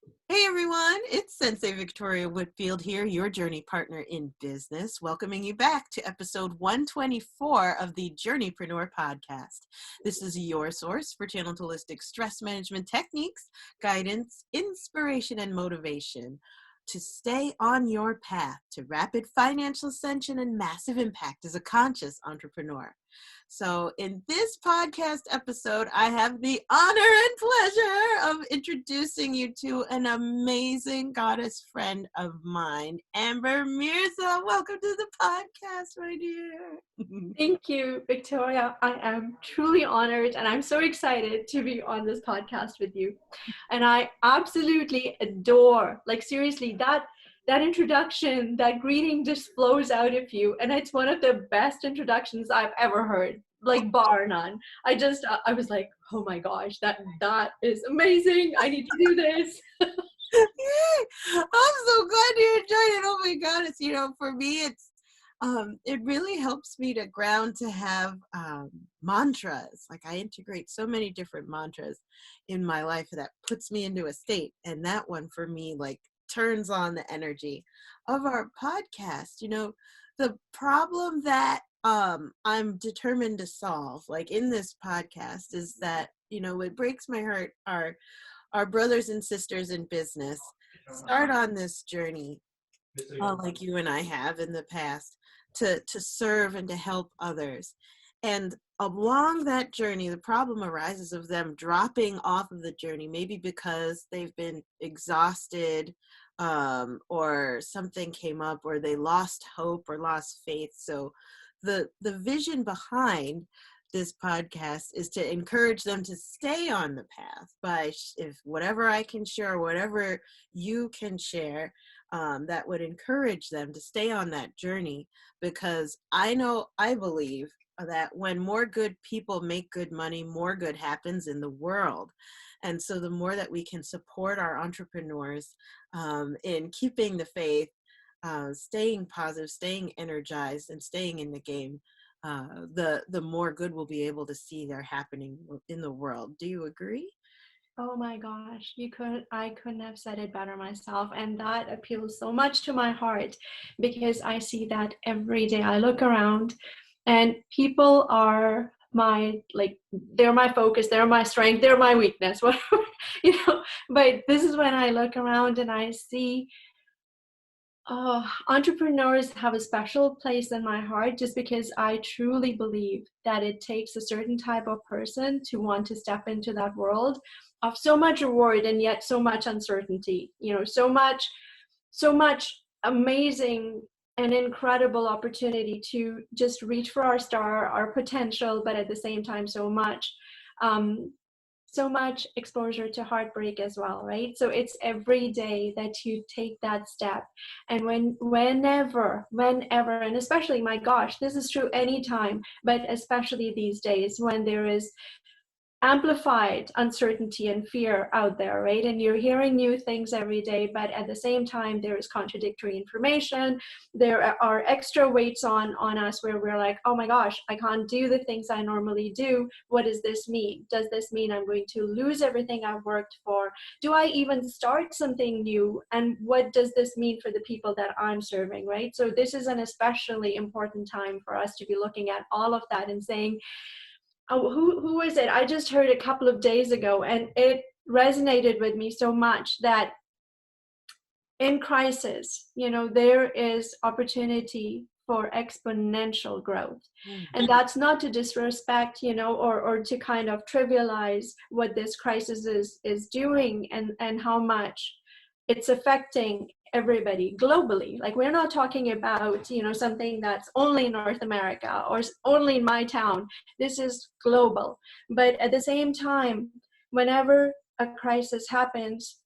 Hey everyone, it's Sensei Victoria Whitfield here, your journey partner in business, welcoming you back to episode 124 of the Journeypreneur podcast. This is your source for channeled holistic stress management techniques, guidance, inspiration, and motivation to stay on your path to rapid financial ascension and massive impact as a conscious entrepreneur. So in this podcast episode, I have the honor and pleasure of introducing you to an amazing goddess friend of mine, Amber Mirza. Welcome to the podcast, my dear. Thank you, Victoria. I am truly honored and I'm so excited to be on this podcast with you. And I absolutely adore, like seriously, that introduction, that greeting just flows out of you. And it's one of the best introductions I've ever heard, like bar none. I was like, oh my gosh, that is amazing. I need to do this. Yay! I'm so glad you enjoyed it. Oh my God. For me, it really helps me to ground to have mantras. Like I integrate so many different mantras in my life that puts me into a state. And that one for me, like, turns on the energy of our podcast. The problem that I'm determined to solve, like in this podcast, is that, what breaks my heart are our brothers and sisters in business start on this journey, like you and I have in the past, to serve and to help others. And along that journey, the problem arises of them dropping off of the journey, maybe because they've been exhausted, or something came up, or they lost hope or lost faith. So the vision behind this podcast is to encourage them to stay on the path by if whatever I can share, whatever you can share, that would encourage them to stay on that journey, because I believe that when more good people make good money, more good happens in the world. And so the more that we can support our entrepreneurs in keeping the faith, staying positive, staying energized, and staying in the game, the more good we'll be able to see there happening in the world. Do you agree? Oh my gosh, I couldn't have said it better myself. And that appeals so much to my heart because I see that every day. I look around and people are they're my focus, they're my strength, they're my weakness, whatever, but this is when I look around and I see entrepreneurs have a special place in my heart just because I truly believe that it takes a certain type of person to want to step into that world of so much reward and yet so much uncertainty, so much amazing and incredible opportunity to just reach for our star, our potential, but at the same time, so much exposure to heartbreak as well, right? So it's every day that you take that step. And whenever, and especially, my gosh, this is true anytime, but especially these days when there is amplified uncertainty and fear out there, right? And you're hearing new things every day, but at the same time, there is contradictory information. There are extra weights on us where we're like, oh my gosh, I can't do the things I normally do. What does this mean? Does this mean I'm going to lose everything I've worked for? Do I even start something new? And what does this mean for the people that I'm serving, right? So this is an especially important time for us to be looking at all of that and saying, oh, who is it? I just heard a couple of days ago, and it resonated with me so much that in crisis, there is opportunity for exponential growth. Mm. And that's not to disrespect, or to kind of trivialize what this crisis is doing and how much it's affecting everybody globally. Like, we're not talking about, something that's only in North America or only in my town. This is global. But at the same time, whenever a crisis happens,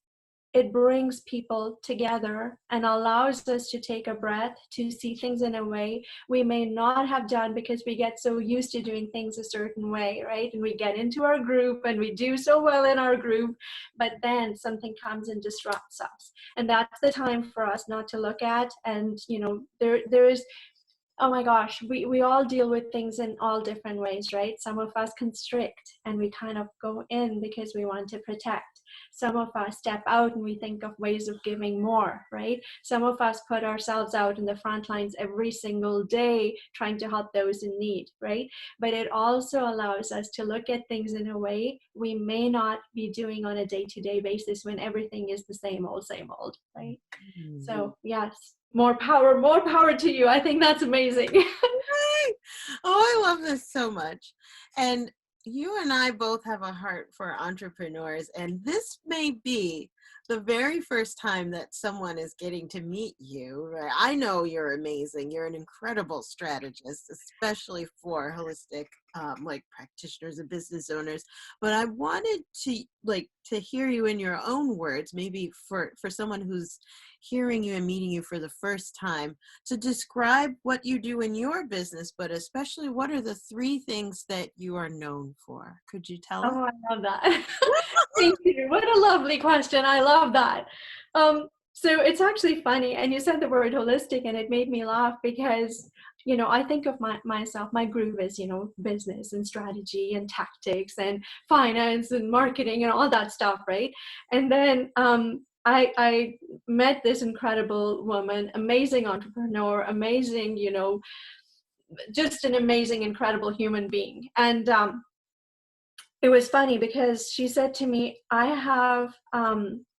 it brings people together and allows us to take a breath, to see things in a way we may not have done because we get so used to doing things a certain way, right? And we get into our group and we do so well in our group, but then something comes and disrupts us. And that's the time for us not to look at. And, there is, oh my gosh, we all deal with things in all different ways, right? Some of us constrict and we kind of go in because we want to protect. Some of us step out and we think of ways of giving more, right? Some of us put ourselves out in the front lines every single day trying to help those in need, right? But it also allows us to look at things in a way we may not be doing on a day-to-day basis when everything is the same old, right? Mhm. So yes, more power to you. I think that's amazing. Right. Oh, I love this so much. And you and I both have a heart for entrepreneurs, and this may be the very first time that someone is getting to meet you. Right? I know you're amazing. You're an incredible strategist, especially for holistic like practitioners and business owners. But I wanted to hear you in your own words, maybe for someone who's hearing you and meeting you for the first time, to describe what you do in your business, but especially what are the 3 things that you are known for? Could you tell us? Oh, I love that. Thank you. What a lovely question. I love that. So it's actually funny, and you said the word holistic, and it made me laugh because, I think of myself, my groove is, business and strategy and tactics and finance and marketing and all that stuff, right? And then I met this incredible woman, amazing entrepreneur, amazing, just an amazing, incredible human being. And it was funny because she said to me, I have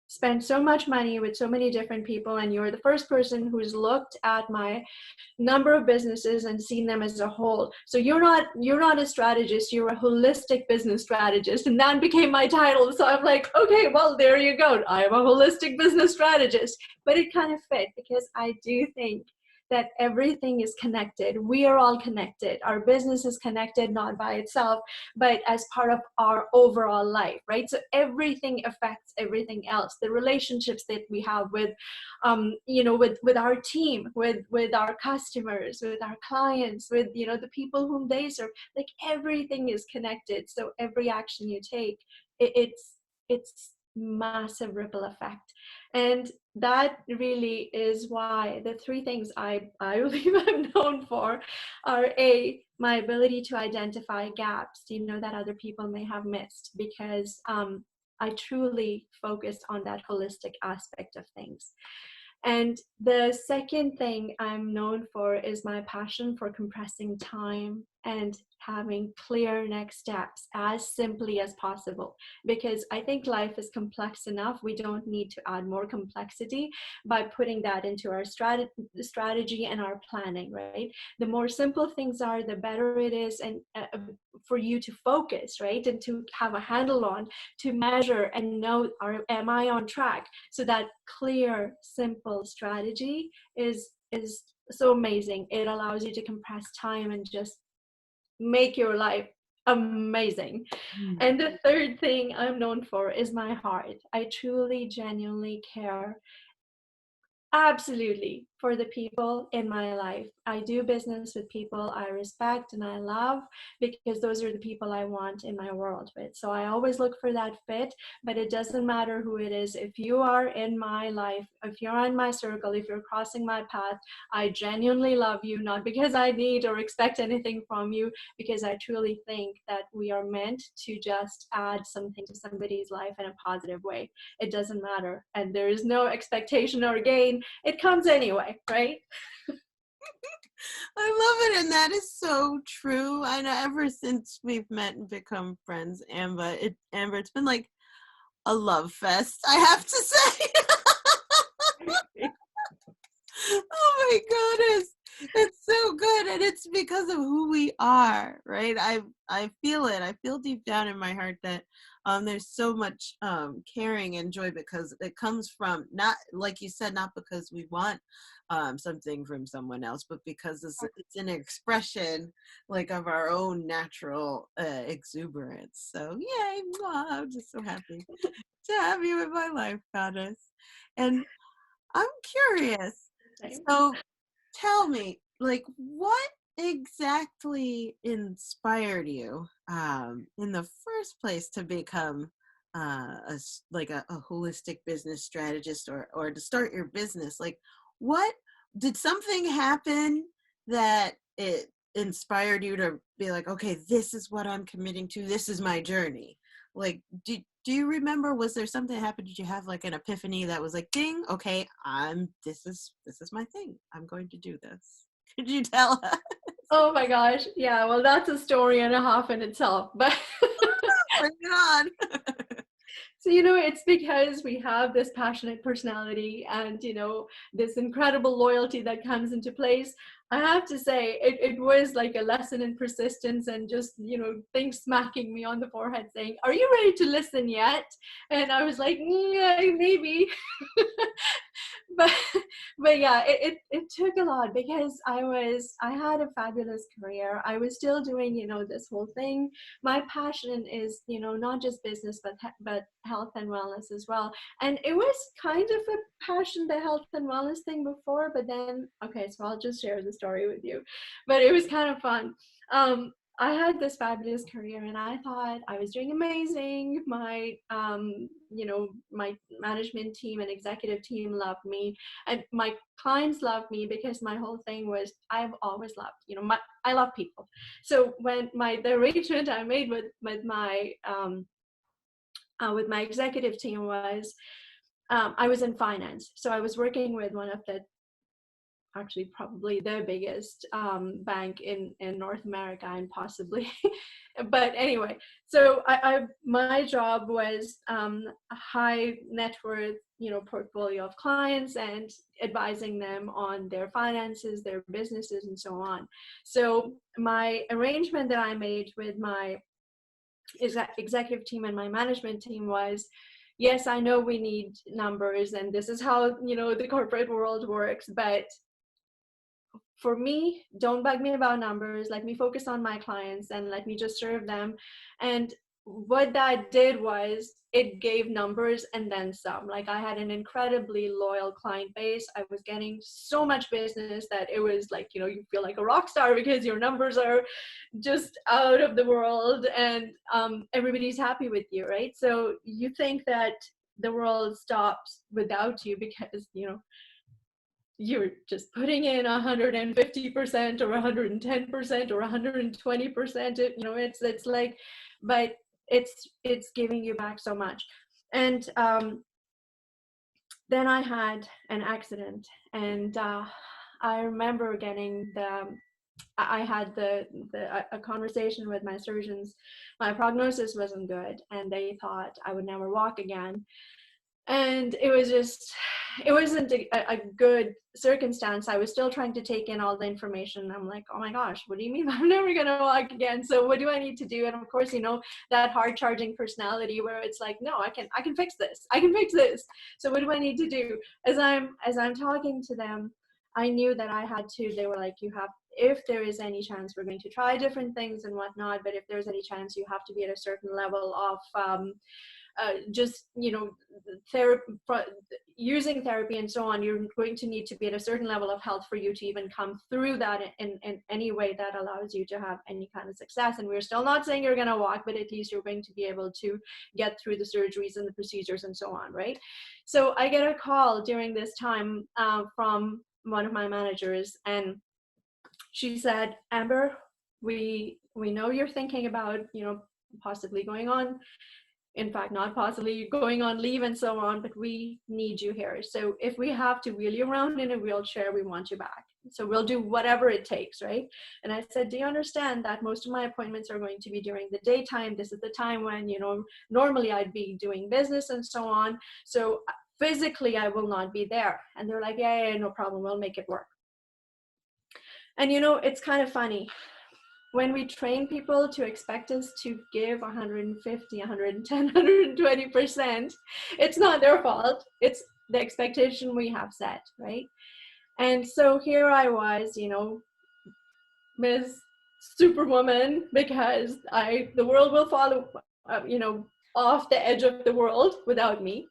spent so much money with so many different people, and you're the first person who's looked at my number of businesses and seen them as a whole. So you're not a strategist, you're a holistic business strategist. And that became my title. So I'm like, okay, well, there you go. I am a holistic business strategist. But it kind of fit because I do think that everything is connected. We are all connected. Our business is connected, not by itself, but as part of our overall life, right? So everything affects everything else. The relationships that we have with, with our team, with our customers, with our clients, with, the people whom they serve, like everything is connected. So every action you take, it's massive ripple effect. And that really is why the 3 things I believe I'm known for are my ability to identify gaps, that other people may have missed, because I truly focused on that holistic aspect of things. And the second thing I'm known for is my passion for compressing time and having clear next steps as simply as possible. Because I think life is complex enough. We don't need to add more complexity by putting that into our strategy and our planning, right? The more simple things are, the better it is, and for you to focus, right? And to have a handle on, to measure and know, am I on track? So that clear, simple strategy is so amazing. It allows you to compress time and just make your life amazing. Mm. And the third thing I'm known for is my heart. I truly, genuinely care absolutely for the people in my life. I do business with people I respect and I love, because those are the people I want in my world with. So I always look for that fit, but it doesn't matter who it is. If you are in my life, if you're in my circle, if you're crossing my path, I genuinely love you, not because I need or expect anything from you, because I truly think that we are meant to just add something to somebody's life in a positive way. It doesn't matter. And there is no expectation or gain. It comes anyway, right? I love it, and that is so true. I know ever since we've met and become friends, Amber, it's been like a love fest, I have to say. Oh my goodness. It's so good, and it's because of who we are, right? I feel it. I feel deep down in my heart that there's so much caring and joy, because it comes from, not like you said, not because we want something from someone else, but because it's an expression like of our own natural exuberance. So yay, I'm just so happy to have you in my life, goddess. And I'm curious. So tell me, like, what exactly inspired you in the first place to become a holistic business strategist, or to start your business? Like, what did something happen that it inspired you to be like, okay, this is what I'm committing to. This is my journey. Like, do you remember, was there something that happened? Did you have like an epiphany that was like, ding, okay, this is my thing. I'm going to do this. Could you tell us? Oh my gosh. Yeah, well, that's a story and a half in itself. But Bring it on. so, you know, it's because we have this passionate personality and, you know, this incredible loyalty that comes into place. I have to say, it was like a lesson in persistence and just, you know, things smacking me on the forehead saying, are you ready to listen yet? And I was like, yeah, maybe. but but yeah, it took a lot because I had a fabulous career. I was still doing, you know, this whole thing. My passion is, you know, not just business but health and wellness as well. And it was kind of a passion, the health and wellness thing before, but then okay, so I'll just share the story with you. But it was kind of fun. I had this fabulous career and I thought I was doing amazing. My, you know, my management team and executive team loved me, and my clients loved me because my whole thing was I've always loved, you know, I love people. So when the arrangement I made with my executive team was I was in finance. So I was working with one of the actually probably the biggest bank in North America and possibly but anyway, so my job was a high net worth, you know, portfolio of clients and advising them on their finances, their businesses, and so on. So my arrangement that I made with my executive team and my management team was, yes, I know we need numbers and this is how, you know, the corporate world works, but for me, don't bug me about numbers. Let me focus on my clients and let me just serve them. And what that did was it gave numbers and then some. Like I had an incredibly loyal client base. I was getting so much business that it was like, you know, you feel like a rock star because your numbers are just out of the world and everybody's happy with you, right? So you think that the world stops without you because, you know, you're just putting in 150% or 110% or 120%. You know, it's like, but it's giving you back so much. And then I had an accident, and I remember getting I had a conversation with my surgeons. My prognosis wasn't good, and they thought I would never walk again. And it wasn't a good circumstance. I was still trying to take in all the information. I'm like, oh my gosh, what do you mean I'm never gonna walk again? So what do I need to do? And of course, you know, that hard charging personality where it's like, no, I can fix this. I can fix this. So what do I need to do? As I'm talking to them, I knew that I had to, they were like, you have, if there is any chance, we're going to try different things and whatnot, but if there's any chance, you have to be at a certain level of just, you know, using therapy and so on. You're going to need to be at a certain level of health for you to even come through that in any way that allows you to have any kind of success. And we're still not saying you're going to walk, but at least you're going to be able to get through the surgeries and the procedures and so on, right? So I get a call during this time from one of my managers, and she said, Amber, we know you're thinking about, you know, possibly going on, in fact, not possibly going on leave and so on, but we need you here. So if we have to wheel you around in a wheelchair, we want you back. So we'll do whatever it takes, right? And I said, do you understand that most of my appointments are going to be during the daytime? This is the time when, you know, normally I'd be doing business and so on. So physically, I will not be there. And they're like, yeah, no problem. We'll make it work. And, you know, it's kind of funny. When we train people to expect us to give 150, 110, 120%, it's not their fault. It's the expectation we have set, right? And so here I was, you know, Miss Superwoman, because the world will follow, you know, off the edge of the world without me.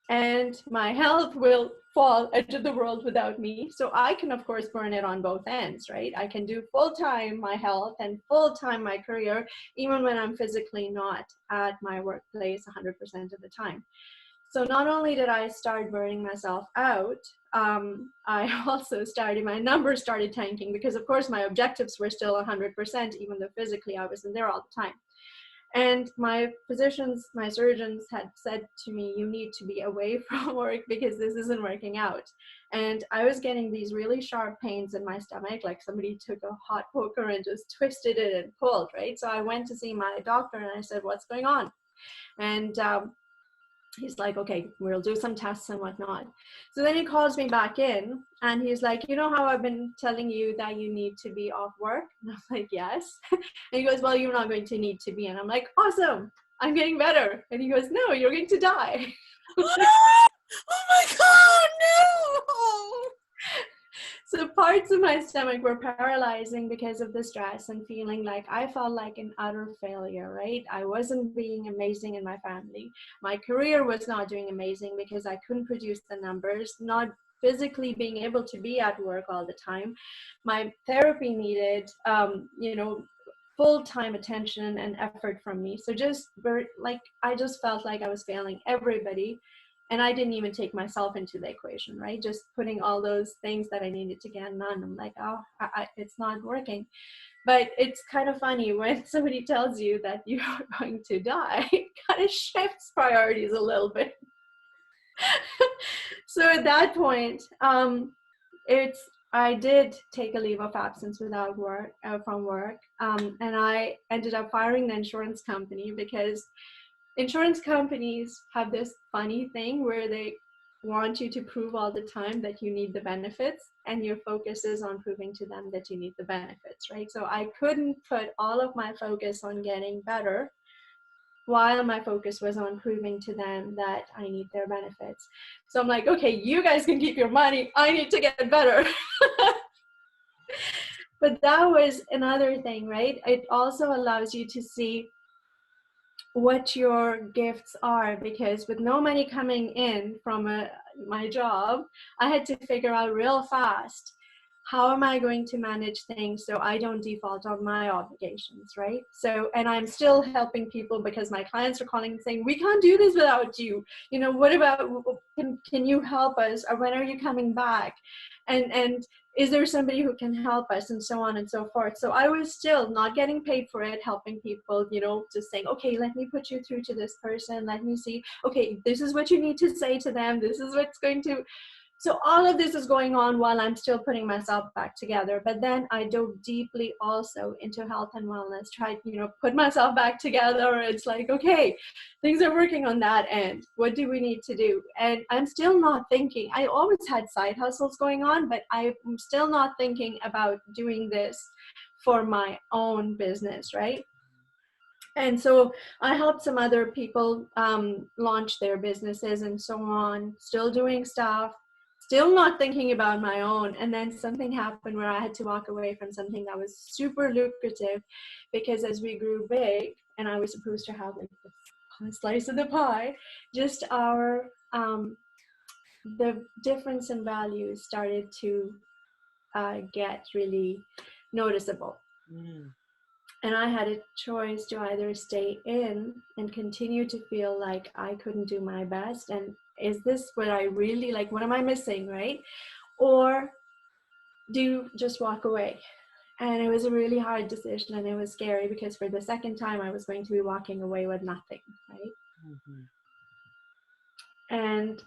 And my health will fall edge of the world without me. So I can, of course, burn it on both ends, right? I can do full-time my health and full-time my career, even when I'm physically not at my workplace 100% of the time. So not only did I start burning myself out, I also my numbers started tanking because, of course, my objectives were still 100%, even though physically I wasn't there all the time. And my physicians, my surgeons had said to me, you need to be away from work because this isn't working out. And I was getting these really sharp pains in my stomach, like somebody took a hot poker and just twisted it and pulled, right? So I went to see my doctor and I said, what's going on? And he's like, okay, we'll do some tests and whatnot. So then he calls me back in and he's like, you know how I've been telling you that you need to be off work? And I'm like, yes. And he goes, well, you're not going to need to be. And I'm like, awesome, I'm getting better. And he goes, no, you're going to die. Oh my God, no! So parts of my stomach were paralyzing because of the stress and feeling like I felt like an utter failure, right? I wasn't being amazing in my family. My career was not doing amazing because I couldn't produce the numbers, not physically being able to be at work all the time. My therapy needed, full-time attention and effort from me. So I just felt like I was failing everybody. And I didn't even take myself into the equation, right? Just putting all those things that I needed to get done. I'm like, oh, it's not working. But it's kind of funny when somebody tells you that you're going to die, it kind of shifts priorities a little bit. So at that point, I did take a leave of absence without work, from work. And I ended up firing the insurance company because insurance companies have this funny thing where they want you to prove all the time that you need the benefits, and your focus is on proving to them that you need the benefits, right? So I couldn't put all of my focus on getting better while my focus was on proving to them that I need their benefits. So I'm like, okay, you guys can keep your money. I need to get better. But that was another thing, right? It also allows you to see what your gifts are, because with no money coming in from my job, I had to figure out real fast, how am I going to manage things so I don't default on my obligations, right? So, and I'm still helping people because my clients are calling and saying, we can't do this without you. You know, what about, can you help us? Or when are you coming back? And is there somebody who can help us, and so on and so forth. So I was still not getting paid for it, helping people, just saying, okay, let me put you through to this person. Let me see, okay, this is what you need to say to them. This is what's going to, so all of this is going on while I'm still putting myself back together. But then I dove deeply also into health and wellness, tried, put myself back together. It's like, okay, things are working on that end. What do we need to do? And I'm still not thinking, I always had side hustles going on, but I'm still not thinking about doing this for my own business, right? And so I helped some other people launch their businesses and so on, still doing stuff, still not thinking about my own. And then something happened where I had to walk away from something that was super lucrative, because as we grew big and I was supposed to have like a slice of the pie, just the difference in values started to get really noticeable. And I had a choice to either stay in and continue to feel like I couldn't do my best, and is this what I really like, what am I missing, right? Or just walk away. And it was a really hard decision, and it was scary because for the second time I was going to be walking away with nothing, right? And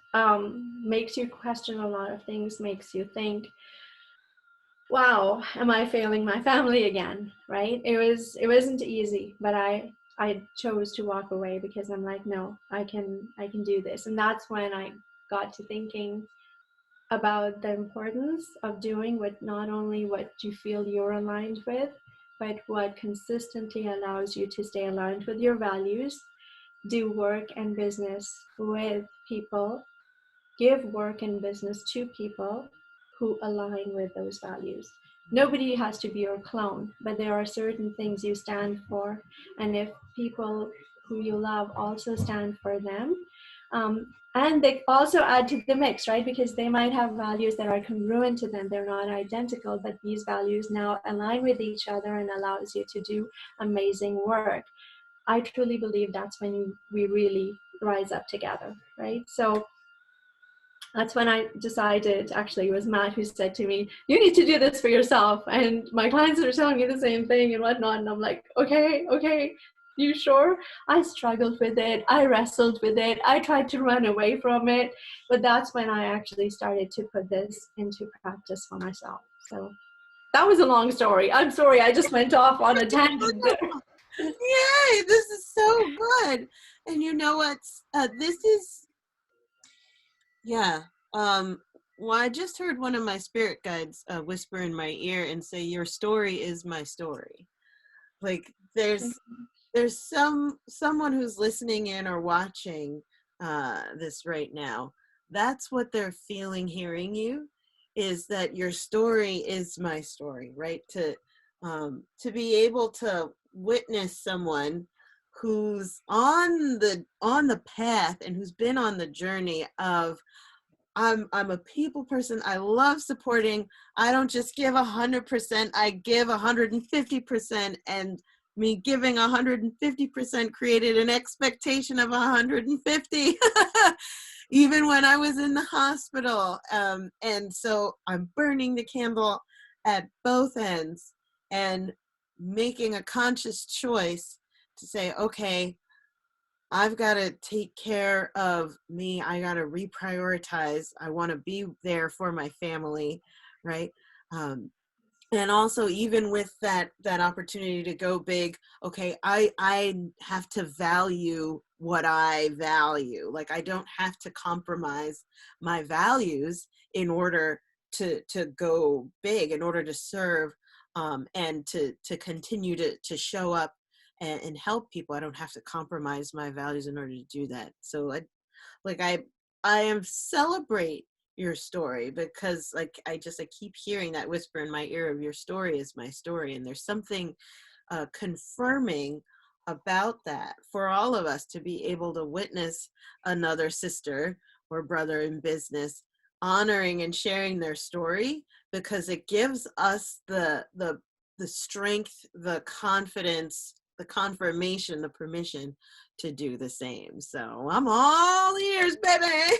makes you question a lot of things, makes you think, wow, am I failing my family again, right? It wasn't easy, but I chose to walk away because I'm like, no, I can do this. And that's when I got to thinking about the importance of doing not only what you feel you're aligned with, but what consistently allows you to stay aligned with your values, do work and business with people, give work and business to people who align with those values. Nobody has to be your clone, but there are certain things you stand for. And if people who you love also stand for them, and they also add to the mix, right? Because they might have values that are congruent to them. They're not identical, but these values now align with each other and allows you to do amazing work. I truly believe that's when we really rise up together, right? So that's when I decided, actually it was Matt who said to me, you need to do this for yourself. And my clients are telling me the same thing and whatnot. And I'm like, okay, You sure? I struggled with it. I wrestled with it. I tried to run away from it. But that's when I actually started to put this into practice for myself. So that was a long story. I'm sorry. I just went off on a tangent there. Yay, this is so good. And you know what? This is, yeah. Well, I just heard one of my spirit guides whisper in my ear and say, "Your story is my story." Like there's someone who's listening in or watching this right now. That's what they're feeling, hearing you, is that your story is my story, right? To be able to witness someone who's on the path and who's been on the journey of, I'm a people person. I love supporting. I don't just give 100%. I give 150%, and me giving 150% created an expectation of 150, even when I was in the hospital. And so I'm burning the candle at both ends and making a conscious choice to say, okay, I've got to take care of me. I got to reprioritize. I want to be there for my family, right? And also, even with that opportunity to go big, okay, I have to value what I value. Like, I don't have to compromise my values in order to go big, in order to serve, and to continue to show up and help people. I don't have to compromise my values in order to do that. So I am celebrate your story, because like I keep hearing that whisper in my ear of, your story is my story. And there's something confirming about that for all of us, to be able to witness another sister or brother in business honoring and sharing their story, because it gives us the strength, the confidence, the confirmation, the permission to do the same. So I'm all ears, baby.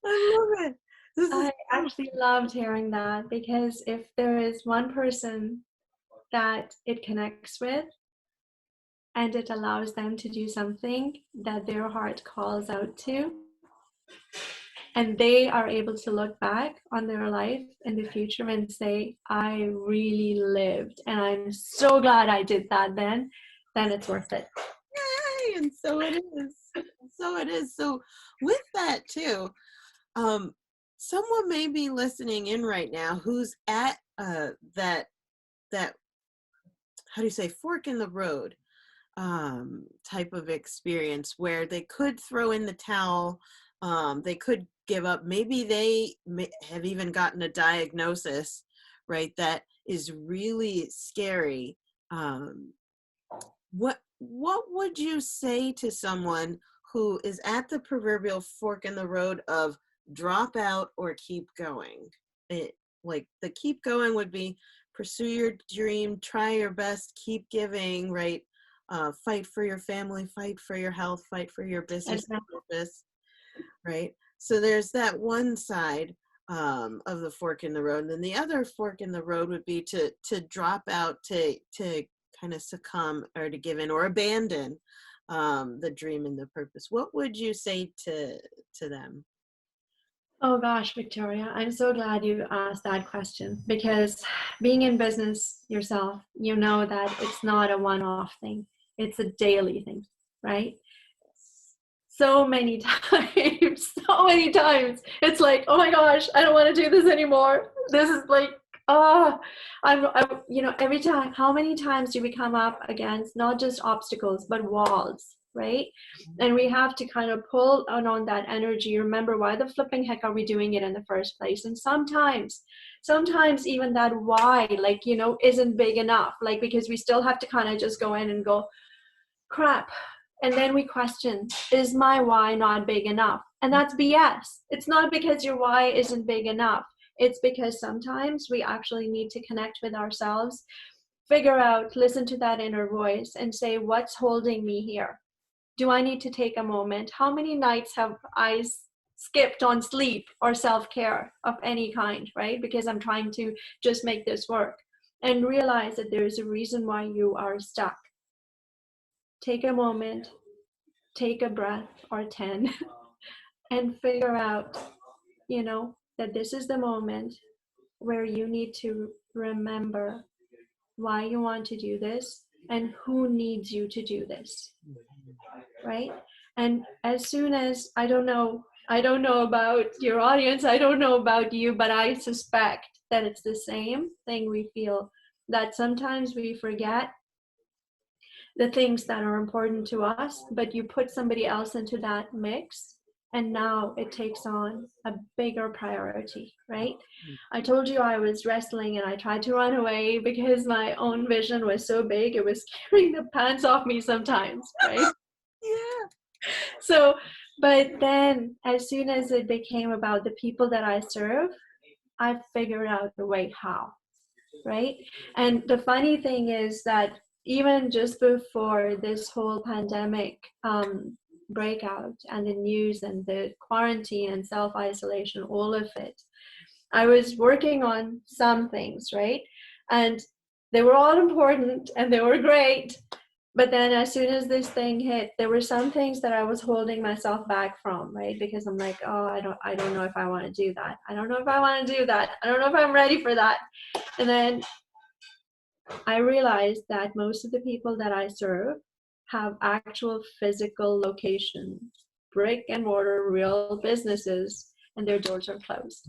I love it. This is I actually loved hearing that, because if there is one person that it connects with and it allows them to do something that their heart calls out to, and they are able to look back on their life in the future and say, I really lived and I'm so glad I did that, then it's worth it. yay, and so it is. So it is. So with that too, someone may be listening in right now who's at that how do you say, fork in the road type of experience, where they could throw in the towel, they could give up. Maybe they have even gotten a diagnosis, right, that is really scary. What would you say to someone who is at the proverbial fork in the road of drop out or keep going? Like the keep going would be, pursue your dream, try your best, keep giving, right? Fight for your family, fight for your health, fight for your business purpose, right? So there's that one side of the fork in the road. And then the other fork in the road would be to drop out, to kind of succumb, or to give in or abandon the dream and the purpose. What would you say to them? Oh gosh, Victoria, I'm so glad you asked that question, because being in business yourself, you know that it's not a one-off thing. It's a daily thing, right? So many times, so many times, it's like, oh my gosh, I don't want to do this anymore. This is like, I'm, every time, how many times do we come up against not just obstacles, but walls, right? And we have to kind of pull on that energy. Remember, why the flipping heck are we doing it in the first place? And sometimes even that why, like, isn't big enough, like, because we still have to kind of just go in and go, crap. And then we question, is my why not big enough? And that's BS. It's not because your why isn't big enough. It's because sometimes we actually need to connect with ourselves, figure out, listen to that inner voice and say, what's holding me here? Do I need to take a moment? How many nights have I skipped on sleep or self-care of any kind, right? Because I'm trying to just make this work. and realize that there is a reason why you are stuck. Take a moment, take a breath or 10, and figure out, that this is the moment where you need to remember why you want to do this and who needs you to do this, right? And as soon as, I don't know about your audience, I don't know about you, but I suspect that it's the same thing we feel, that sometimes we forget the things that are important to us, but you put somebody else into that mix, and now it takes on a bigger priority, right? I told you I was wrestling and I tried to run away because my own vision was so big, it was scaring the pants off me sometimes, right? Yeah. So, but then as soon as it became about the people that I serve, I figured out the way how, right? And the funny thing is that even just before this whole pandemic breakout and the news and the quarantine and self-isolation, all of it, I was working on some things, right? And they were all important and they were great. But then as soon as this thing hit, there were some things that I was holding myself back from, right? Because I'm like, oh, I don't know if I want to do that. I don't know if I want to do that. I don't know if I'm ready for that. And then I realized that most of the people that I serve have actual physical locations, brick and mortar, real businesses, and their doors are closed,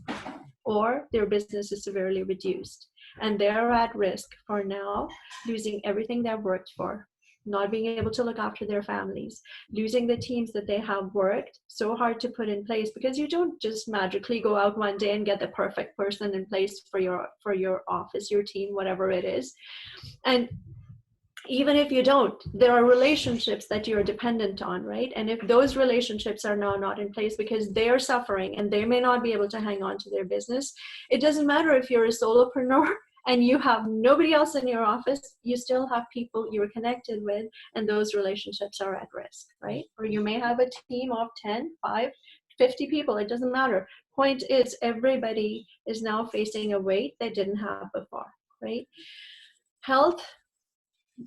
or their business is severely reduced. And they're at risk for now losing everything they've worked for, not being able to look after their families, losing the teams that they have worked so hard to put in place, because you don't just magically go out one day and get the perfect person in place for your office, your team, whatever it is. And even if you don't, there are relationships that you're dependent on, right? And if those relationships are now not in place because they're suffering and they may not be able to hang on to their business, it doesn't matter if you're a solopreneur and you have nobody else in your office, you still have people you're connected with, and those relationships are at risk, right? Or you may have a team of 10, 5, 50 people, it doesn't matter. Point is, everybody is now facing a weight they didn't have before, right? Health,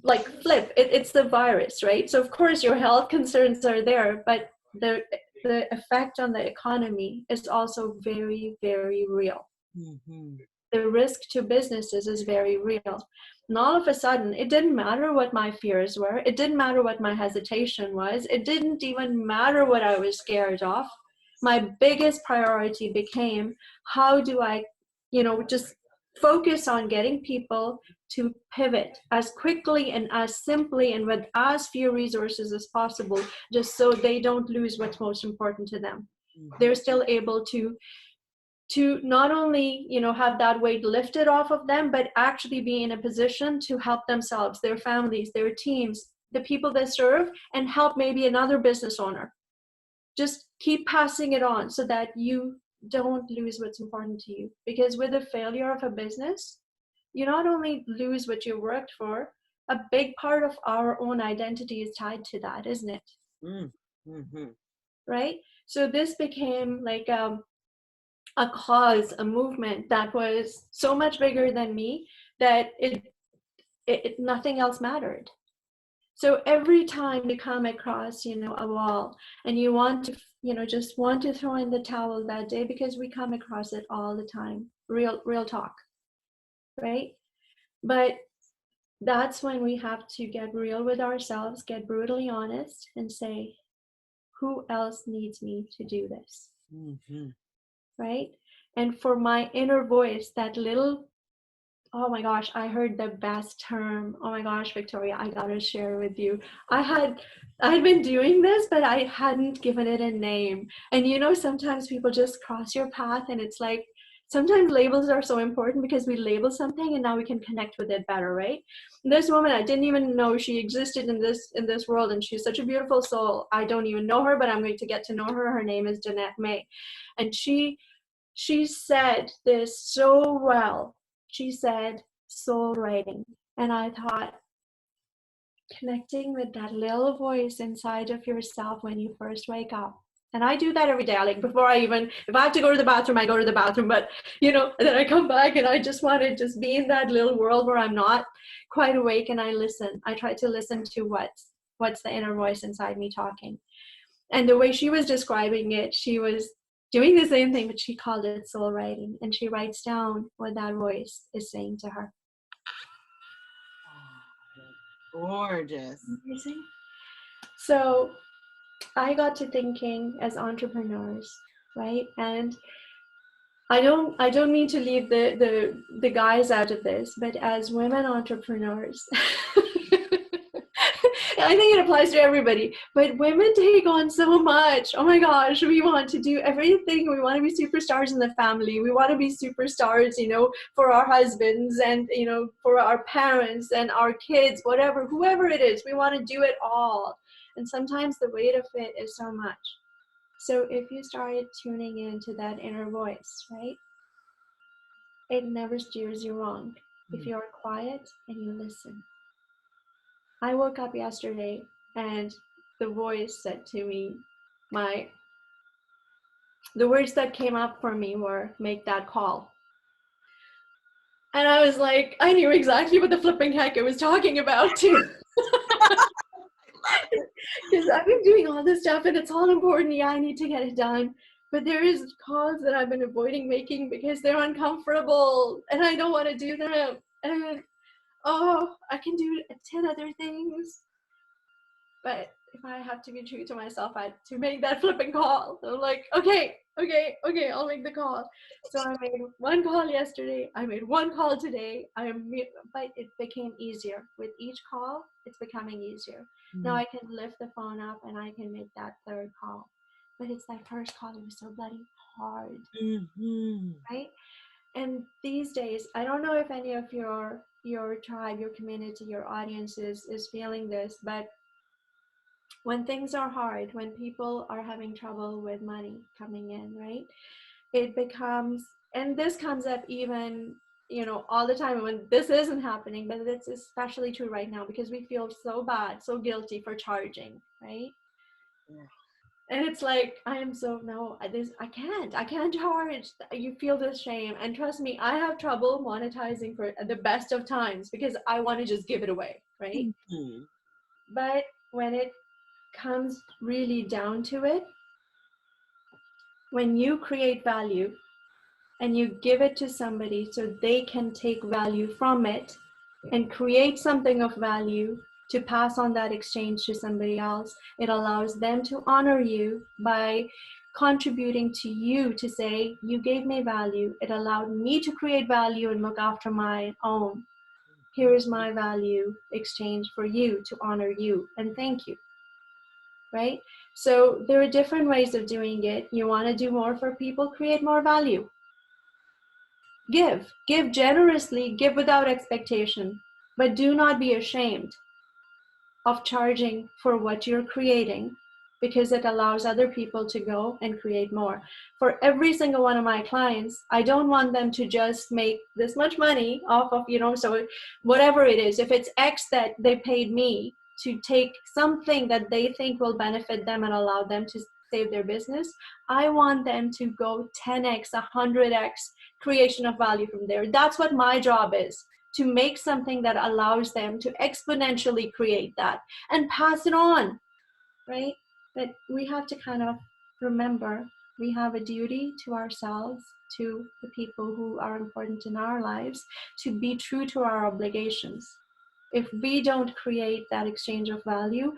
like flip, it's the virus, right? So of course your health concerns are there, but the effect on the economy is also very, very real. Mm-hmm. The risk to businesses is very real. And all of a sudden, it didn't matter what my fears were, it didn't matter what my hesitation was, it didn't even matter what I was scared of. My biggest priority became, how do I just focus on getting people to pivot as quickly and as simply and with as few resources as possible, just so they don't lose what's most important to them. They're still able to not only have that weight lifted off of them, but actually be in a position to help themselves, their families, their teams, the people they serve, and help maybe another business owner. Just keep passing it on so that you don't lose what's important to you. Because with the failure of a business, you not only lose what you worked for, a big part of our own identity is tied to that, isn't it? Mm-hmm. Right? So this became like a cause, a movement that was so much bigger than me that it nothing else mattered. So every time you come across, a wall and you want to, just want to throw in the towel that day, because we come across it all the time, real talk, right? But that's when we have to get real with ourselves, get brutally honest and say, who else needs me to do this? Mm-hmm. Right? And for my inner voice, that little, oh my gosh, I heard the best term. Oh my gosh, Victoria, I gotta share with you. I'd been doing this, but I hadn't given it a name. And sometimes people just cross your path, and it's like, sometimes labels are so important because we label something and now we can connect with it better, right? And this woman, I didn't even know she existed in this world, and she's such a beautiful soul. I don't even know her, but I'm going to get to know her. Her name is Jeanette May. And she said this so well. She said, soul writing. And I thought, connecting with that little voice inside of yourself when you first wake up And I do that every day. Like before I even, if I have to go to the bathroom, I go to the bathroom. But, and then I come back and I just want to just be in that little world where I'm not quite awake, and I listen. I try to listen to what's the inner voice inside me talking. And the way she was describing it, she was doing the same thing, but she called it soul writing. And she writes down what that voice is saying to her. Gorgeous. Amazing. So I got to thinking, as entrepreneurs, right? And I don't mean to leave the guys out of this, but as women entrepreneurs, I think it applies to everybody, but women take on so much. Oh my gosh, we want to do everything. We want to be superstars in the family. We want to be superstars, for our husbands and, for our parents and our kids, whatever, whoever it is. We want to do it all. And sometimes the weight of it is so much. So if you started tuning into that inner voice, right, it never steers you wrong if you are quiet and you listen. I woke up yesterday and the voice said to me, the words that came up for me were, make that call. And I was like, I knew exactly what the flipping heck it was talking about too. Because I've been doing all this stuff and it's all important. Yeah, I need to get it done. But there is calls that I've been avoiding making because they're uncomfortable and I don't want to do them. And I can do 10 other things. But if I have to be true to myself, I had to make that flipping call. So I'm like, okay, I'll make the call. So I made one call yesterday. I made one call today. But it became easier. With each call, it's becoming easier. Now I can lift the phone up and I can make that third call. But it's that first call that was so bloody hard, right? And these days, I don't know if any of your tribe, your community, your audience is feeling this, but when things are hard, when people are having trouble with money coming in, right? It becomes, and this comes up even, all the time when this isn't happening, but it's especially true right now because we feel so bad, so guilty for charging, right? Yeah. And it's like, I can't charge. You feel this shame. And trust me, I have trouble monetizing for the best of times because I want to just give it away, right? But when it comes really down to it, when you create value and you give it to somebody so they can take value from it and create something of value to pass on that exchange to somebody else, it allows them to honor you by contributing to you to say, you gave me value. It allowed me to create value and look after my own. Here's my value exchange for you to honor you and thank you. Right? So there are different ways of doing it. You want to do more for people, create more value. Give generously, give without expectation, but do not be ashamed of charging for what you're creating because it allows other people to go and create more. For every single one of my clients, I don't want them to just make this much money off of, so whatever it is, if it's X that they paid me to take something that they think will benefit them and allow them to save their business, I want them to go 10x, 100x creation of value from there. That's what my job is, to make something that allows them to exponentially create that and pass it on, right? But we have to kind of remember we have a duty to ourselves, to the people who are important in our lives, to be true to our obligations. If we don't create that exchange of value,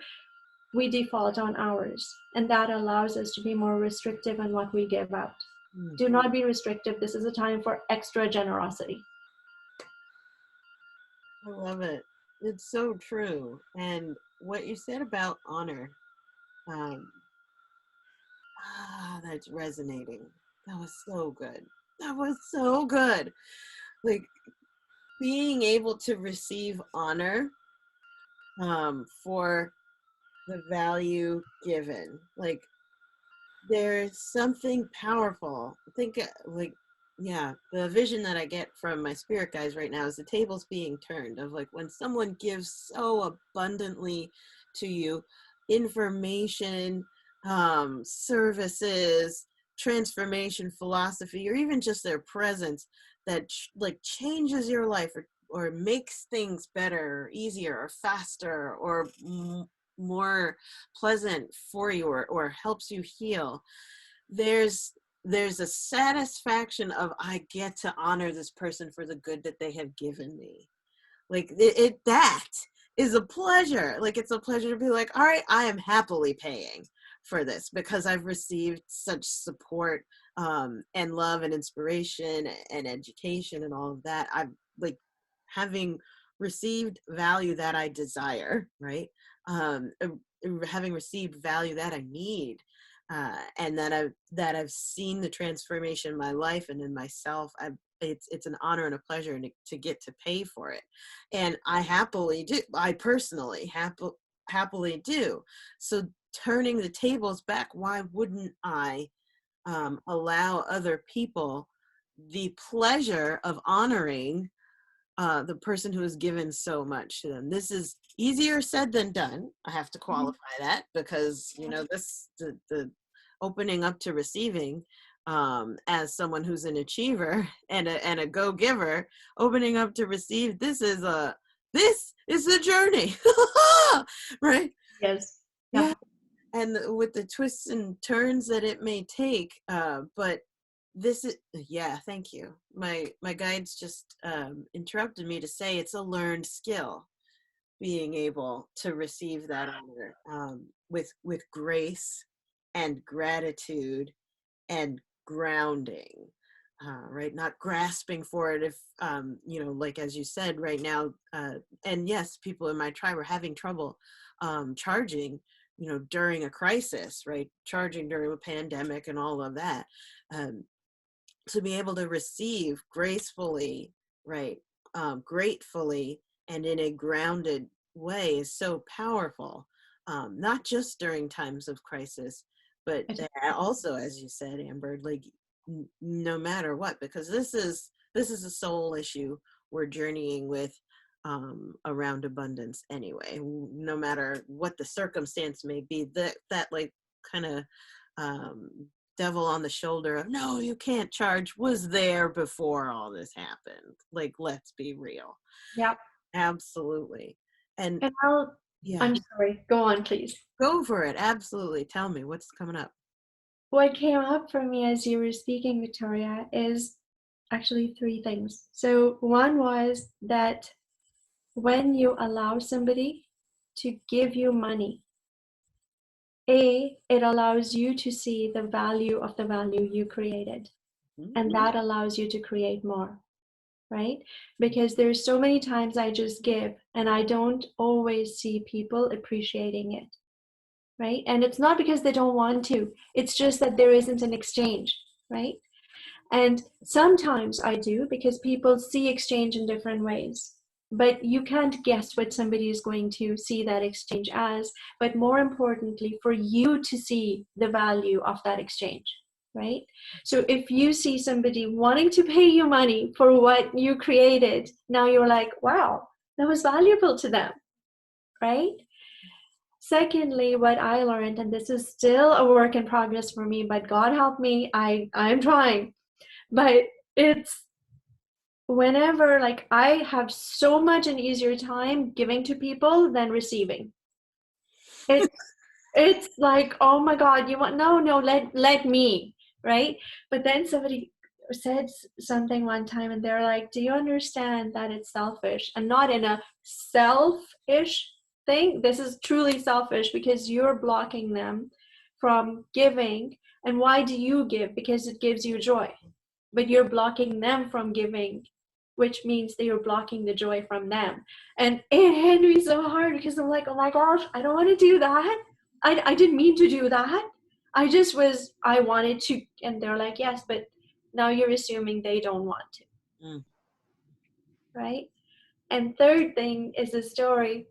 we default on ours, and that allows us to be more restrictive in what we give out. Do not be restrictive. This is a time for extra generosity. I love it. It's so true. And what you said about honor, that's resonating. That was so good. That was so good. Like being able to receive honor for the value given. Like there's something powerful. I think the vision that I get from my spirit guides right now is the tables being turned of like when someone gives so abundantly to you information, services, transformation philosophy, or even just their presence that like changes your life, or makes things better or easier or faster or more pleasant for you, or helps you heal, there's a satisfaction of, I get to honor this person for the good that they have given me. Like that is a pleasure. Like, it's a pleasure to be like, all right, I am happily paying for this because I've received such support, and love and inspiration and education and all of that. I'm like, having received value that I desire, right? Having received value that I need, and that I've seen the transformation in my life and in myself. It's an honor and a pleasure to get to pay for it, and I happily do. I personally happily do. So turning the tables back, why wouldn't I allow other people the pleasure of honoring the person who has given so much to them? This is easier said than done. I have to qualify that, because the opening up to receiving, as someone who's an achiever and a go-giver, opening up to receive, this is the journey. Right? Yes. Yeah. And with the twists and turns that it may take, but this is, yeah, thank you. My guides just interrupted me to say it's a learned skill, being able to receive that honor, with grace and gratitude and grounding, right? Not grasping for it. If like as you said right now, and yes, people in my tribe are having trouble charging, during a crisis, right? Charging during a pandemic and all of that. To be able to receive gracefully, right? Gratefully, and in a grounded way is so powerful. Not just during times of crisis, but also, as you said, Amber, like no matter what, because this is a soul issue we're journeying with, around abundance anyway. No matter what the circumstance may be, that like kind of devil on the shoulder of, no, you can't charge, was there before all this happened. Like, let's be real. Yep. Absolutely. And yeah, I'm sorry, go on, please. go for it. Absolutely. Tell me what's coming up. What came up for me as you were speaking, Victoria, is actually three things. So one was that when you allow somebody to give you money, it allows you to see the value of the value you created. And that allows you to create more, right? Because there's so many times I just give and I don't always see people appreciating it, right? And it's not because they don't want to, it's just that there isn't an exchange, right? And sometimes I do, because people see exchange in different ways. But you can't guess what somebody is going to see that exchange as. But more importantly, for you to see the value of that exchange, right? So if you see somebody wanting to pay you money for what you created, now you're like, wow, that was valuable to them, right? Secondly, what I learned, and this is still a work in progress for me, but God help me, I'm trying. But it's whenever, like, I have so much an easier time giving to people than receiving. It's like, oh my God, you want, no, let me, right? But then somebody said something one time and they're like, do you understand that it's selfish? And not in a selfish thing. This is truly selfish because you're blocking them from giving. And why do you give? Because it gives you joy. But you're blocking them from giving, which means that you're blocking the joy from them. And it hit me so hard because I'm like, oh my gosh, I don't want to do that. I didn't mean to do that. I wanted to. And they're like, yes, but now you're assuming they don't want to. Right? And third thing is the story.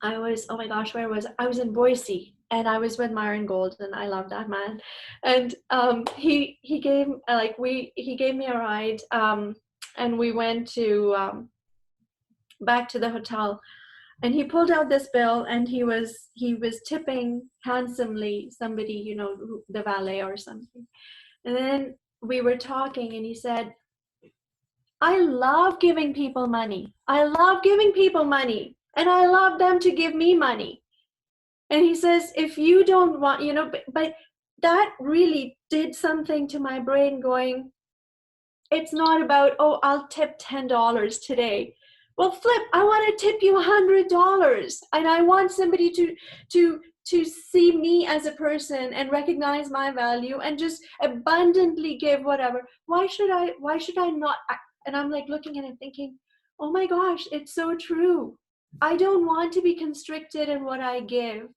Oh my gosh, where was I? I was in Boise and I was with Myron Gold and I love that man. And he gave he gave me a ride, and we went to back to the hotel, And he pulled out this bill, and he was tipping handsomely somebody, the valet or something. And then we were talking, and he said, I love giving people money. I love giving people money, and I love them to give me money. And he says, if you don't want, but that really did something to my brain, going, it's not about, oh, I'll tip $10 today. Well, flip, I want to tip you $100, and I want somebody to see me as a person and recognize my value and just abundantly give whatever. Why should I not? And I'm like looking at it thinking, oh my gosh, it's so true. I don't want to be constricted in what I give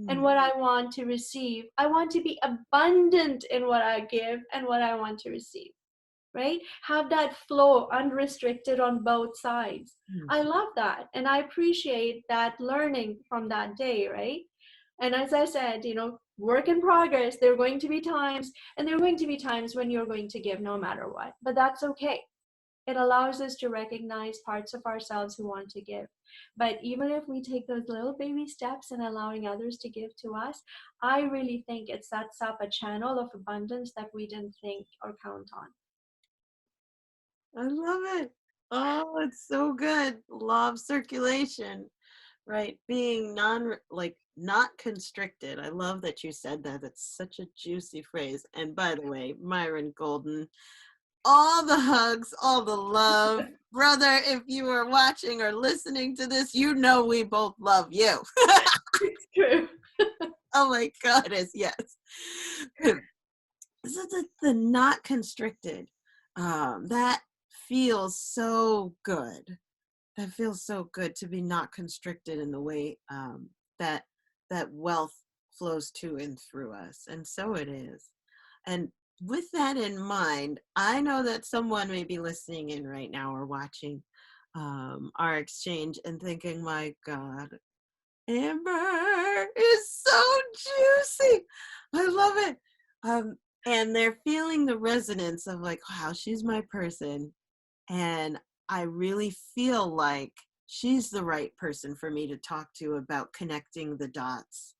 and what I want to receive. I want to be abundant in what I give and what I want to receive. Right? Have that flow unrestricted on both sides. I love that. And I appreciate that learning from that day, right? And as I said, work in progress. There are going to be times, and there are going to be times when you're going to give no matter what. But that's okay. It allows us to recognize parts of ourselves who want to give. But even if we take those little baby steps in allowing others to give to us, I really think it sets up a channel of abundance that we didn't think or count on. I love it. Oh, it's so good. Law of circulation, right? Being not constricted. I love that you said that. It's such a juicy phrase. And by the way, Myron Golden, all the hugs, all the love. Brother, if you are watching or listening to this, you know we both love you. It's true. Oh my goodness, yes. So the not constricted, that feels so good. That feels so good to be not constricted in the way that wealth flows to and through us. And so it is. And with that in mind, I know that someone may be listening in right now or watching our exchange and thinking, my God, Amber is so juicy. I love it. And they're feeling the resonance of like, wow, she's my person. And I really feel like she's the right person for me to talk to about connecting the dots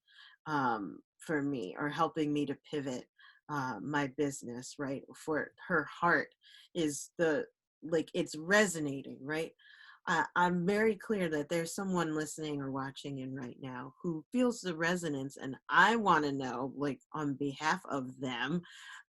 for me, or helping me to pivot my business, right? For her heart is it's resonating, right? I'm very clear that there's someone listening or watching in right now who feels the resonance, and I want to know, like, on behalf of them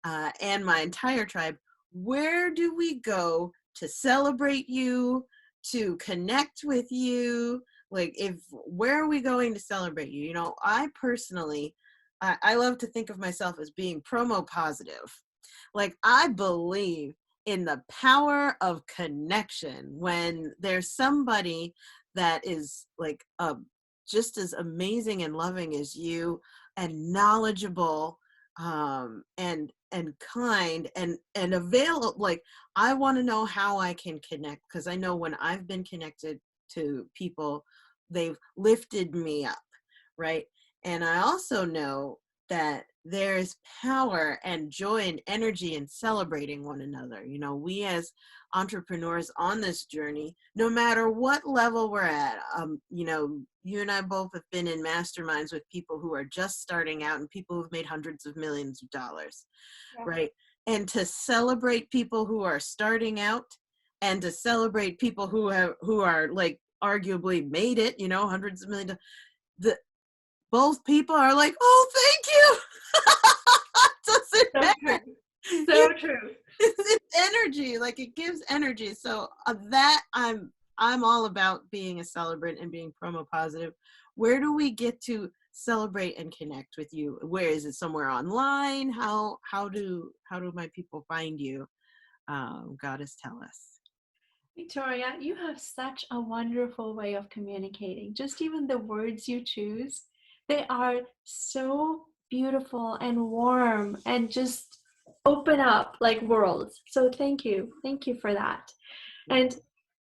and my entire tribe, where do we go to celebrate you, to connect with you? Like, where are we going to celebrate you? I personally, I love to think of myself as being promo positive. Like, I believe in the power of connection. When there's somebody that is like just as amazing and loving as you, and knowledgeable, and kind, and available, like, I want to know how I can connect, because I know when I've been connected to people, they've lifted me up, right? And I also know that there's power and joy and energy in celebrating one another. We as entrepreneurs on this journey, no matter what level we're at, you and I both have been in masterminds with people who are just starting out and people who've made hundreds of millions of dollars, right? And to celebrate people who are starting out, and to celebrate people who are like arguably made it, hundreds of millions, both people are like, oh, thank you. Doesn't matter. So true. It's energy. Like, it gives energy. So that I'm all about being a celebrant and being promo positive. Where do we get to celebrate and connect with you? Where is it? Somewhere online? How do my people find you? Goddess, tell us. Victoria, you have such a wonderful way of communicating. Just even the words you choose, they are so beautiful and warm and just open up like worlds. So thank you. Thank you for that. And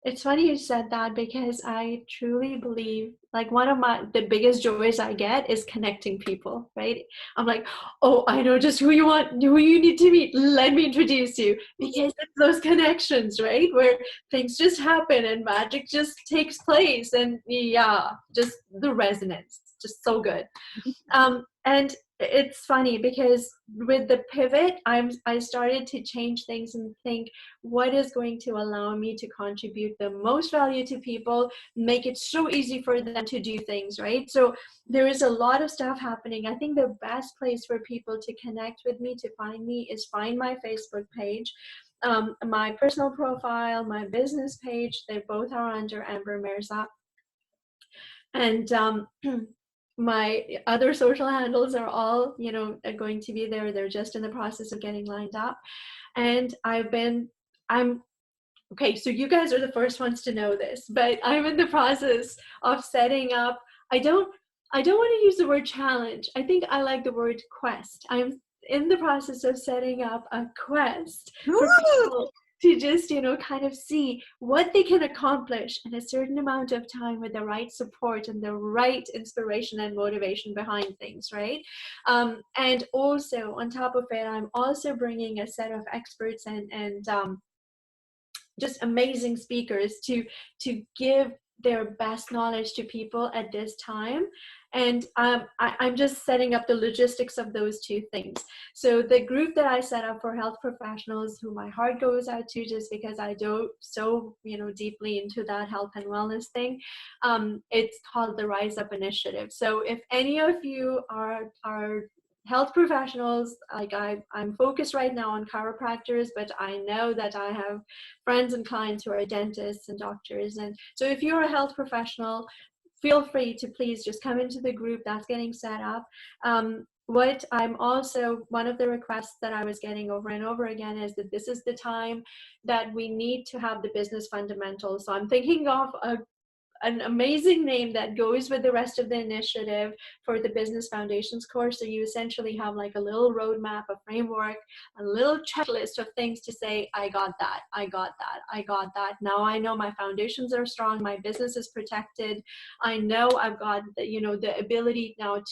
It's funny you said that because I truly believe like one of the biggest joys I get is connecting people, right? I'm like, oh, I know just who you want, who you need to meet. Let me introduce you because it's those connections, right? Where things just happen and magic just takes place. And yeah, just the resonance, just so good. And it's funny because with the pivot, I started to change things and think what is going to allow me to contribute the most value to people, make it so easy for them to do things, right? So there is a lot of stuff happening. I think the best place for people to connect with me, to find me, is find my Facebook page. My personal profile, my business page, they both are under Amber Mirza. And my other social handles are all, are going to be there. They're just in the process of getting lined up. And I'm, okay, so you guys are the first ones to know this, but I'm in the process of setting up, I don't want to use the word challenge. I think I like the word quest. I'm in the process of setting up a quest for Ooh, people to just, kind of see what they can accomplish in a certain amount of time with the right support and the right inspiration and motivation behind things, right? And also on top of it, I'm also bringing a set of experts and just amazing speakers to give their best knowledge to people at this time. And I'm just setting up the logistics of those two things. So the group that I set up for health professionals, who my heart goes out to just because I dove so deeply into that health and wellness thing, it's called the Rise Up Initiative. So if any of you are health professionals, like I'm focused right now on chiropractors, but I know that I have friends and clients who are dentists and doctors. And so if you're a health professional, feel free to please just come into the group that's getting set up. What I'm also, one of the requests that I was getting over and over again is that this is the time that we need to have the business fundamentals. So I'm thinking of an amazing name that goes with the rest of the initiative for the Business Foundations course. So you essentially have like a little roadmap, a framework, a little checklist of things to say, I got that, I got that, I got that. Now I know my foundations are strong, my business is protected. I know I've got the ability now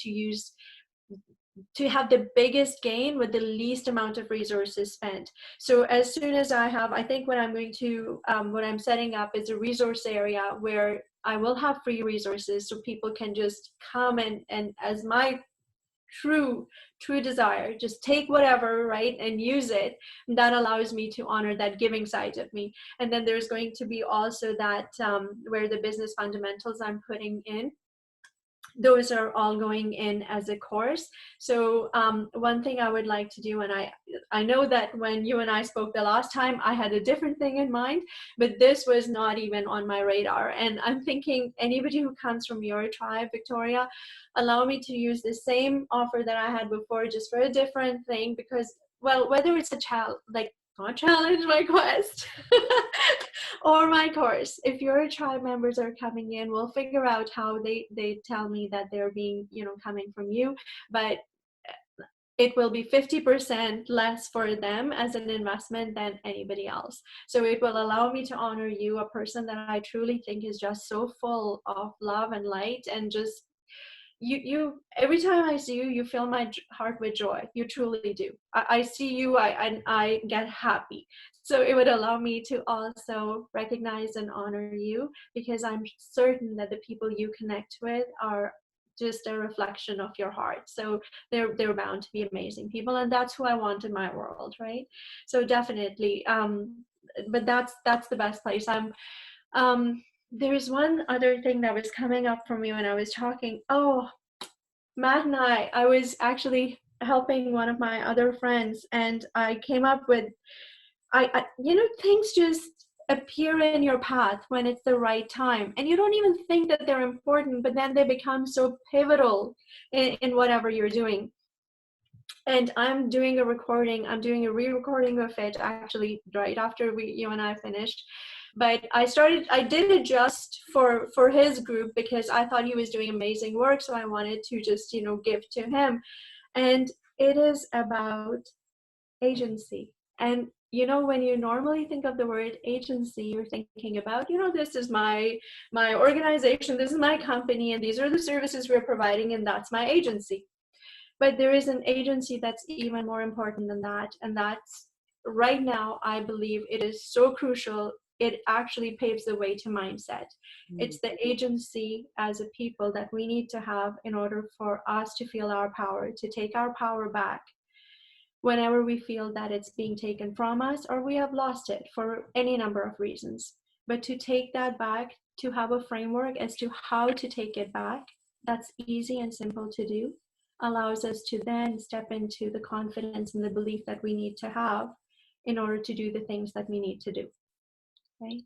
to have the biggest gain with the least amount of resources spent. So as soon as I think what I'm going to, what I'm setting up is a resource area where I will have free resources so people can just come and as my true desire, just take whatever, right, and use it. That allows me to honor that giving side of me. And then there's going to be also that where the business fundamentals I'm putting in, those are all going in as a course. So one thing I would like to do, and I know that when you and I spoke the last time, I had a different thing in mind, but this was not even on my radar. And I'm thinking anybody who comes from your tribe, Victoria, allow me to use the same offer that I had before, just for a different thing, because, well, whether it's a child, like, not challenge my quest or my course, if your tribe members are coming in, we'll figure out how they tell me that they're being coming from you, but it will be 50% less for them as an investment than anybody else. So it will allow me to honor you, a person that I truly think is just so full of love and light, and just you every time I see you, you fill my heart with joy. You truly do. I see you, I get happy. So it would allow me to also recognize and honor you, because I'm certain that the people you connect with are just a reflection of your heart. So they're bound to be amazing people, and that's who I want in my world, right? So definitely, but that's the best place. There's one other thing that was coming up for me when I was talking. Oh, Matt and I was actually helping one of my other friends, and I came up with, things just appear in your path when it's the right time, and you don't even think that they're important, but then they become so pivotal in whatever you're doing. And I'm doing a re-recording of it actually right after you and I finished. But I did it just for his group because I thought he was doing amazing work. So I wanted to just, give to him. And it is about agency. And when you normally think of the word agency, you're thinking about, this is my organization, this is my company, and these are the services we're providing, and that's my agency. But there is an agency that's even more important than that, and that's right now, I believe it is so crucial. It actually paves the way to mindset. Mm. It's the agency as a people that we need to have in order for us to feel our power, to take our power back whenever we feel that it's being taken from us or we have lost it for any number of reasons. But to take that back, to have a framework as to how to take it back, that's easy and simple to do, allows us to then step into the confidence and the belief that we need to have in order to do the things that we need to do. Right?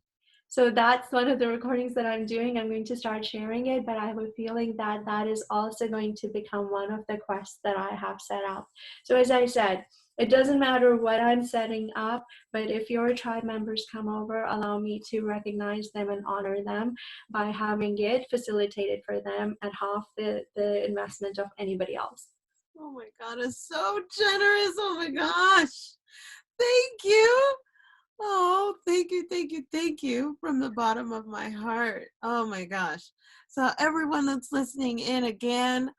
So that's one of the recordings that I'm doing. I'm going to start sharing it, but I have a feeling that that is also going to become one of the quests that I have set up. So as I said, it doesn't matter what I'm setting up, but if your tribe members come over, allow me to recognize them and honor them by having it facilitated for them at half the investment of anybody else. Oh my God, it's so generous. Oh my gosh. Thank you. Oh, thank you from the bottom of my heart. Oh my gosh. So everyone that's listening in again,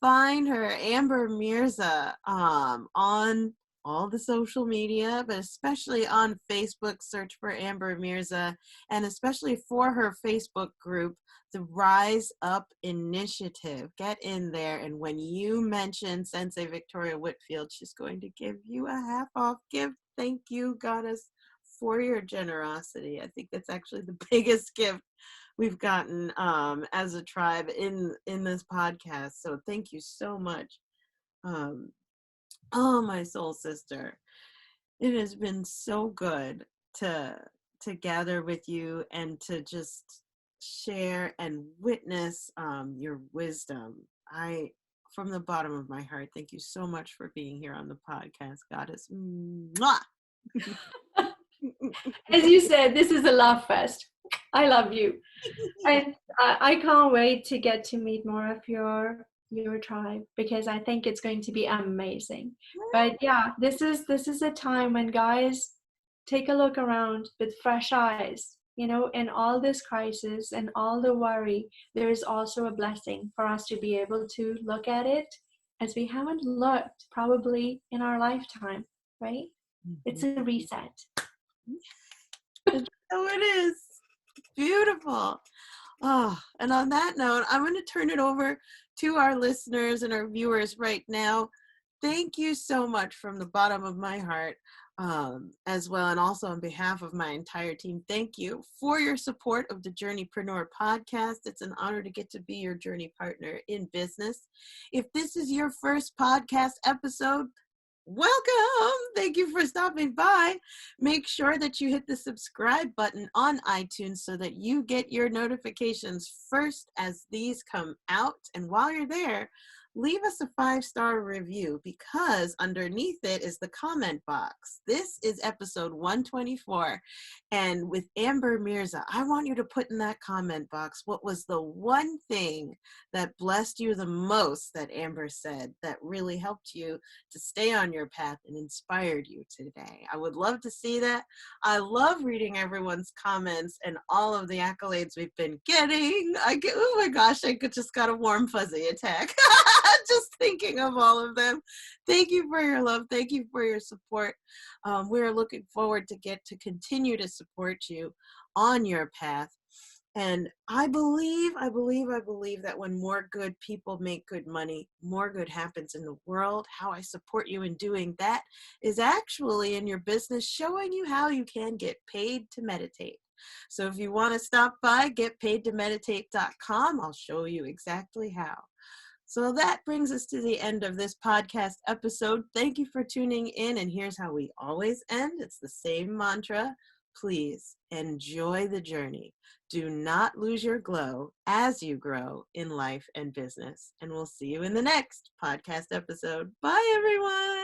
find her, Amber Mirza, on all the social media, but especially on Facebook. Search for Amber Mirza, and especially for her Facebook group, the Rise Up Initiative. Get in there, and when you mention Sensei Victoria Whitfield, she's going to give you a half-off gift. Thank you, Goddess, for your generosity. I think that's actually the biggest gift we've gotten as a tribe in this podcast. So thank you so much. Oh, my soul sister, it has been so good to gather with you and to just share and witness your wisdom. From the bottom of my heart, thank you so much for being here on the podcast, Goddess. Mwah! As you said, this is a love fest. I love you. And I can't wait to get to meet more of your tribe, because I think it's going to be amazing. But yeah, this is a time when guys take a look around with fresh eyes. In all this crisis and all the worry, there is also a blessing for us to be able to look at it as we haven't looked probably in our lifetime, right? It's a reset. So it is. Beautiful. Oh, and on that note, I'm going to turn it over to our listeners and our viewers right now. Thank you so much from the bottom of my heart, as well, and also on behalf of my entire team. Thank you for your support of the Journeypreneur podcast. It's an honor to get to be your journey partner in business. If this is your first podcast episode, welcome. Thank you for stopping by. Make sure that you hit the subscribe button on iTunes so that you get your notifications first as these come out. And while you're there, leave us a 5-star review, because underneath it is the comment box. This is episode 124. And with Amber Mirza, I want you to put in that comment box, what was the one thing that blessed you the most that Amber said that really helped you to stay on your path and inspired you today? I would love to see that. I love reading everyone's comments and all of the accolades we've been getting. Oh my gosh, I just got a warm fuzzy attack. Just thinking of all of them. Thank you for your love. Thank you for your support. We're looking forward to continue to support you on your path. And I believe that when more good people make good money, more good happens in the world. How I support you in doing that is actually in your business, showing you how you can get paid to meditate. So if you want to stop by, getpaidtomeditate.com. I'll show you exactly how. So that brings us to the end of this podcast episode. Thank you for tuning in. And here's how we always end. It's the same mantra. Please enjoy the journey. Do not lose your glow as you grow in life and business. And we'll see you in the next podcast episode. Bye, everyone.